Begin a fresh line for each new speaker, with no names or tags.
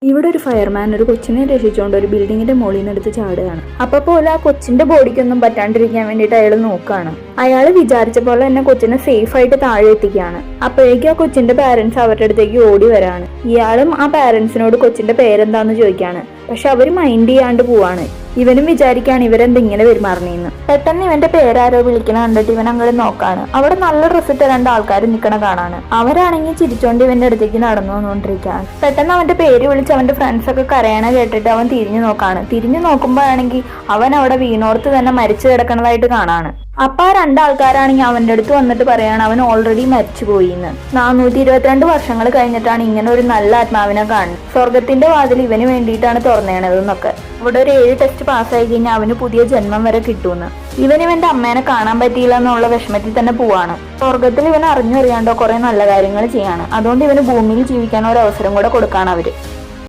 ഇവിടെ ഒരു ഫയർമാൻ ഒരു കൊച്ചിനെ രക്ഷിച്ചുകൊണ്ട് ഒരു ബിൽഡിങ്ങിന്റെ മുകളിൽ നിന്ന് എടുത്ത് ചാടുകയാണ്. അപ്പൊ പോലെ ആ കൊച്ചിന്റെ ബോഡിക്കൊന്നും പറ്റാണ്ടിരിക്കാൻ വേണ്ടിയിട്ട് അയാൾ നോക്കുകയാണ്. അയാൾ വിചാരിച്ച പോലെ തന്നെ കൊച്ചിനെ സേഫ് ആയിട്ട് താഴെ എത്തിക്കുകയാണ്. അപ്പോഴേക്കും ആ കൊച്ചിന്റെ പാരന്റ്സ് അവരുടെ അടുത്തേക്ക് ഓടി വരാണ്. ഇയാളും ആ പാരന്റ്സിനോട് കൊച്ചിന്റെ പേരെന്താന്ന് ചോദിക്കാണ്. പക്ഷെ അവര് മൈൻഡ് ചെയ്യാണ്ട് പോവാണ്. ഇവനും വിചാരിക്കാണ് ഇവരെന്ത് ഇങ്ങനെ പെരുമാറുന്നേന്ന്. പെട്ടെന്ന് ഇവന്റെ പേരാരോ വിളിക്കണ കണ്ടിട്ട് ഇവൻ അങ്ങോട്ട് നോക്കാണ്. അവിടെ നല്ല ഡ്രസ് ഇട്ട രണ്ട് ആൾക്കാർ നിക്കണ കാണാണ്. അവരാണെങ്കിൽ ചിരിച്ചോണ്ട് ഇവന്റെ അടുത്തേക്ക് നടന്നു വന്നുകൊണ്ടിരിക്കുകയാണ്. പെട്ടെന്ന് അവന്റെ പേര് വിളിച്ച് അവന്റെ ഫ്രണ്ട്സ് ഒക്കെ കരയണ കേട്ടിട്ട് അവൻ തിരിഞ്ഞു നോക്കാണ്. തിരിഞ്ഞു നോക്കുമ്പോഴാണെങ്കിൽ അവൻ അവിടെ വീണോർത്ത് തന്നെ മരിച്ചു കിടക്കണതായിട്ട് കാണാണ്. അപ്പൊ ആ രണ്ടാൾക്കാരാണെങ്കിൽ അവന്റെ അടുത്ത് വന്നിട്ട് പറയാണ് അവൻ ഓൾറെഡി മരിച്ചുപോയി എന്ന്. 422 വർഷങ്ങൾ കഴിഞ്ഞിട്ടാണ് ഇങ്ങനെ ഒരു നല്ല ആത്മാവിനെ കാണുന്നത്. സ്വർഗത്തിന്റെ വാതിൽ ഇവന് വേണ്ടിയിട്ടാണ് തുറന്നേണതെന്നൊക്കെ. ഇവിടെ ഒരു 7 ടെസ്റ്റ് പാസ്സായി കഴിഞ്ഞാൽ അവന് പുതിയ ജന്മം വരെ കിട്ടുമെന്ന്. ഇവന്റെ അമ്മേനെ കാണാൻ പറ്റിയില്ല എന്നുള്ള വിഷമത്തിൽ തന്നെ പോവാണ്. സ്വർഗത്തിൽ ഇവൻ അറിഞ്ഞറിയാണ്ടോ കുറെ നല്ല കാര്യങ്ങൾ ചെയ്യാണ്. അതുകൊണ്ട് ഇവന് ഭൂമിയിൽ ജീവിക്കാൻ ഒരു അവസരം കൂടെ കൊടുക്കാണ് അവര്.